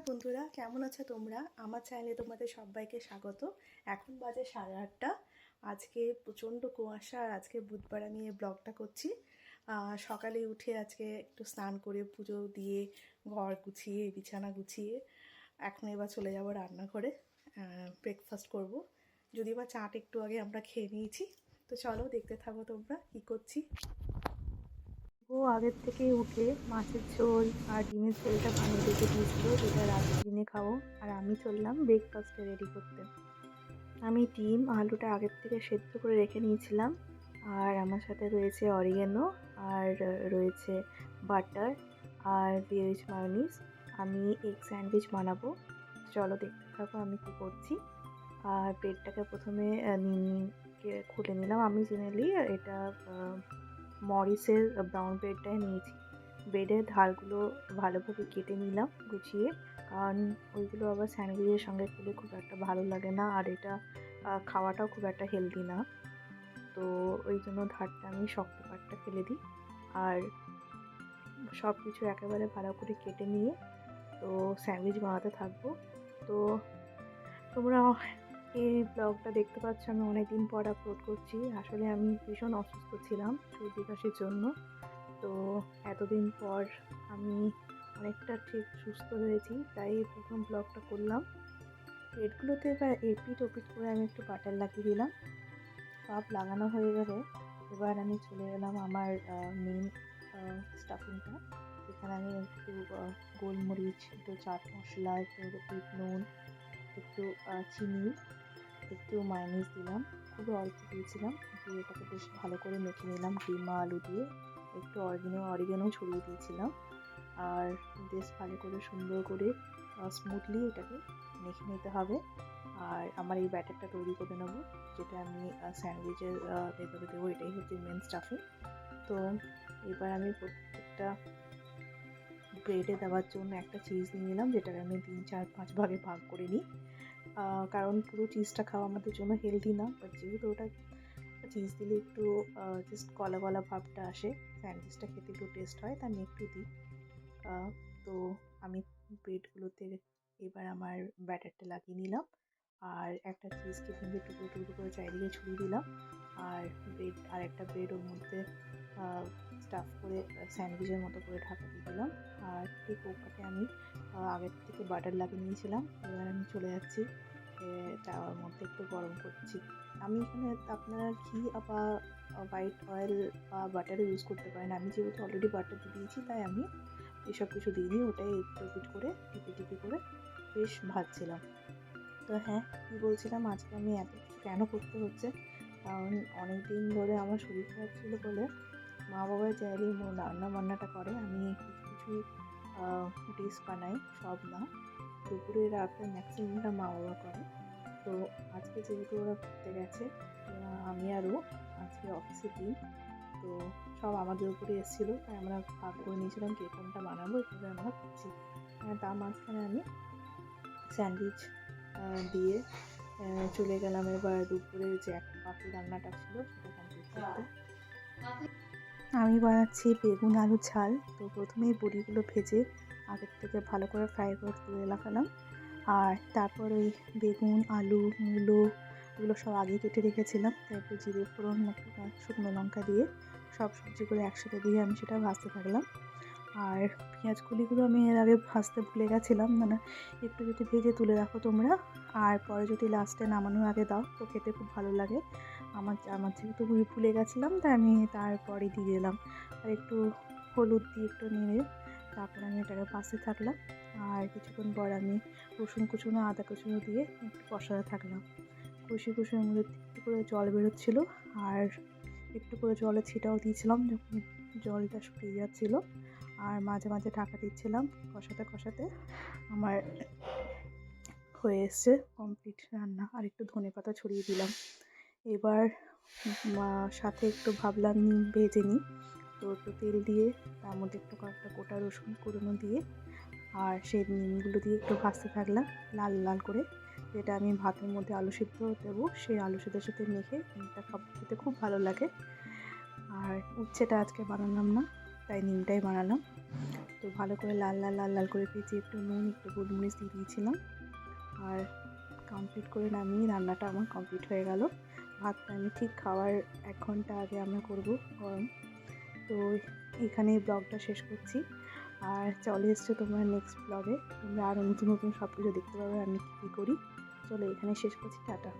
বন্ধুরা, কেমন আছো তোমরা? আমার চ্যানেলে তোমাদের সবাইকে স্বাগত। এখন বাজে 8:30। আজকে প্রচণ্ড কুয়াশা আর আজকে বুধবার আমি এই ব্লগটা করছি। সকালে উঠে আজকে একটু স্নান করে পুজো দিয়ে ঘর গুছিয়ে বিছানা গুছিয়ে এখন এবার চলে যাব রান্নাঘরে। ব্রেকফাস্ট করব, যদি বা চাট একটু আগে আমরা খেয়ে নিয়েছি। তো চলো দেখতে থাকো তোমরা কী করছি। ও আগের থেকে উঠে মাছের ঝোল আর ডিমের ঝোলটা বানিয়ে রেখে দিয়েছিল, যেটা রাতের দিনে খাবো। আর আমি চললাম ব্রেকফাস্টে রেডি করতে। আমি ডিম আলুটা আগের থেকে সেদ্ধ করে রেখে নিয়েছিলাম। আর আমার সাথে রয়েছে অরিগেনো, আর রয়েছে বাটার আর ভেজ মায়োনিজ। আমি এগ স্যান্ডউইচ বানাবো, চলো দেখতে থাকো আমি কী করছি। আর ব্রেডটাকে প্রথমে খুলে নিলাম। আমি জেনারেলি এটা মরিসের ব্রাউন ব্রেডটাই নিয়েছি। ব্রেডের ধারগুলো ভালোভাবে কেটে নিলাম গুছিয়ে, কারণ ওইগুলো আবার স্যান্ডউইচের সঙ্গে খেলে খুব একটা ভালো লাগে না, আর এটা খাওয়াটাও খুব একটা হেলদি না। তো ওই জন্য ধারটা আমি শক্ত পাটটা ফেলে দিই। আর সব কিছু একেবারে ভালো করে কেটে নিয়ে তো স্যান্ডউইচ বানাতে থাকবো। তো তোমরা এই ব্লগটা দেখতে পাচ্ছ, আমি অনেকদিন পর আপলোড করছি। আসলে আমি ভীষণ অসুস্থ ছিলাম সর্দি কাশির জন্য। তো এতদিন পর আমি অনেকটা ঠিক সুস্থ হয়েছি, তাই প্রথম ব্লগটা করলাম। ব্রেডগুলোতে এবার এপিট ওপিট করে আমি একটু বাটার লাগিয়ে দিলাম। সব লাগানো হয়ে গেলে এবার আমি চলে এলাম আমার মেন স্টাফিংটা। এখানে আমি একটু গোলমরিচ, একটু চাট মশলা, একটু বিট নুন, একটু চিনি, একটু মায়োনিজ দিলাম, খুবই অল্প দিয়েছিলাম। দিয়ে এটাকে বেশ ভালো করে মেখে নিলাম ডিম আলু দিয়ে। একটু অরিগেনো ছড়িয়ে দিয়েছিলাম। আর বেশ ভালো করে সুন্দর করে স্মুথলি এটাকে মেখে নিতে হবে। আর আমার এই ব্যাটারটা তৈরি করে নেব, যেটা আমি স্যান্ডউইচের ভেতরে দেবো। এটাই হচ্ছে মেন স্টাফিং। তো এবার আমি প্রত্যেকটা ব্রেডে দেওয়ার জন্য একটা চিজ নিয়ে নিলাম, যেটাকে আমি 3-4-5 ভাগে ভাগ করে নিই। কারণ পুরো চিজটা খাওয়া আমাদের জন্য হেলদি না, বাট যেহেতু ওটা চিজ দিলে একটু জাস্ট গলা গলা ভাবটা আসে, স্যান্ডউইচটা খেতে একটু টেস্ট হয়, তা আমি একটু দিই। তো আমি ব্রেডগুলোতে এবার আমার ব্যাটারটা লাগিয়ে নিলাম। আর একটা চিজকে ভেঙে টুকরো টুকরো করে চারিদিকে ছড়িয়ে দিলাম। আর একটা ব্রেড ওর মধ্যে স্টাফ করে স্যান্ডউইচের মতো করে ঢাকা দিয়ে দিলাম। আর ঠিক ওপরে আমি আগের থেকে বাটার লাগিয়ে নিয়েছিলাম। এবার আমি চলে যাচ্ছি তাওয়ার মধ্যে একটু গরম করছি। আমি এখানে আপনারা ঘি বা হোয়াইট অয়েল বা বাটারও ইউজ করতে পারেন। আমি যেহেতু অলরেডি বাটার দিয়ে দিয়েছি, তাই আমি এসব কিছু দিইনি। ওটাই একটু করে টিপে করে বেশ ভাজছিলাম। তো হ্যাঁ, কী বলছিলাম, আজকে আমি এত কিছু কেন করতে হচ্ছে, কারণ অনেক দিন ধরে আমার শরীর খারাপ ছিল বলে মা বাবা চাইলেই রান্না বান্নাটা করে। আমি কিছু ডিশ বানাই, সব না। দুপুরে রাতে ম্যাক্সিমামটা মা বাবা করে। তো আজকে যেহেতু ওরা ঘুরতে গেছে, আমি আরও আজকে অফিসের দিন, তো সব আমাদের উপরে এসেছিলো, তাই আমরা ভাগ করে নিয়েছিলাম কে কোনটা বানাবো, এভাবে আমরা করছি। তার মাঝখানে আমি স্যান্ডউইচ দিয়ে চলে গেলাম এবার দুপুরে যে একটা বাকি রান্নাটা ছিল সেটা কমপ্লিট করতে। আমি বানাচ্ছি বেগুন আলু ঝাল। তো প্রথমেই বড়িগুলো ভেজে আগের থেকে ভালো করে ফ্রাই করে তুলে রাখলাম। আর তারপর ওই বেগুন, আলু, মূলো এগুলো সব আগে কেটে রেখেছিলাম। তারপর জিরে ফোড়ন, শুকনো লঙ্কা দিয়ে সব সবজিগুলো একসাথে দিয়ে আমি সেটা ভাজতে থাকলাম। আর পেঁয়াজ কলিগুলো আমি এর আগে ভাজতে ভুলে গেছিলাম, মানে একটু যদি ভেজে তুলে রাখো তোমরা, আর পরে যদি লাস্টে নামানোর আগে দাও তো খেতে খুব ভালো লাগে। আমার যেহেতু ভুলে গেছিলাম, তাই আমি তারপরে দিয়ে দিলাম। আর একটু হলুদ দিয়ে একটু নেড়ে তারপর আমি এটাকে ভাজতে থাকলাম। আর কিছুক্ষণ পর আমি রসুন কুচুনো, আদা কুচুনো দিয়ে একটু কষাতে থাকলাম। কষিয়ে মধ্যে একটু করে জল বেরোচ্ছিলো, আর একটু করে জলের ছিটাও দিয়েছিলাম যখন জলটা শুকিয়ে যাচ্ছিলো। আর মাঝে মাঝে ঢাকা দিচ্ছিলাম। কষাতে আমার হয়ে এসছে কমপ্লিট রান্না। আর একটু ধনেপাতা ছড়িয়ে দিলাম। এবার সাথে একটু ভাবলাম নিম ভেজে নিই, তো একটু তেল দিয়ে তার মধ্যে একটু কয়েকটা গোটা রসুন কুড়োনো দিয়ে আর সেই নিমগুলো দিয়ে একটু ভাজতে থাকলাম লাল লাল করে। যেটা আমি ভাতের মধ্যে আলু সিদ্ধ দেবো, সেই আলু সিদ্ধের সাথে মেখে নিমটা খেতে খুব ভালো লাগে। আর উচ্ছেটা আজকে বানালাম না, তাই নিমটাই বানালাম। তো ভালো করে লাল লাল লাল লাল করে ভেজে একটু নুন একটু গোলমরিচ দিয়ে দিয়েছিলাম। আর কমপ্লিট করে নামিয়ে রান্নাটা আমার কমপ্লিট হয়ে গেল। ভাতটা আমি ঠিক খাওয়ার 1 ঘন্টা আগে আমরা করব গরম। তো এখানেই ব্লগটা শেষ করছি। আর চলে এসছো তোমরা নেক্সট ব্লগে, তোমরা আরও নতুন নতুন সব কিছু দেখতে পাবে আমি কী কী করি। চলো এখানে শেষ করছি, টাটা।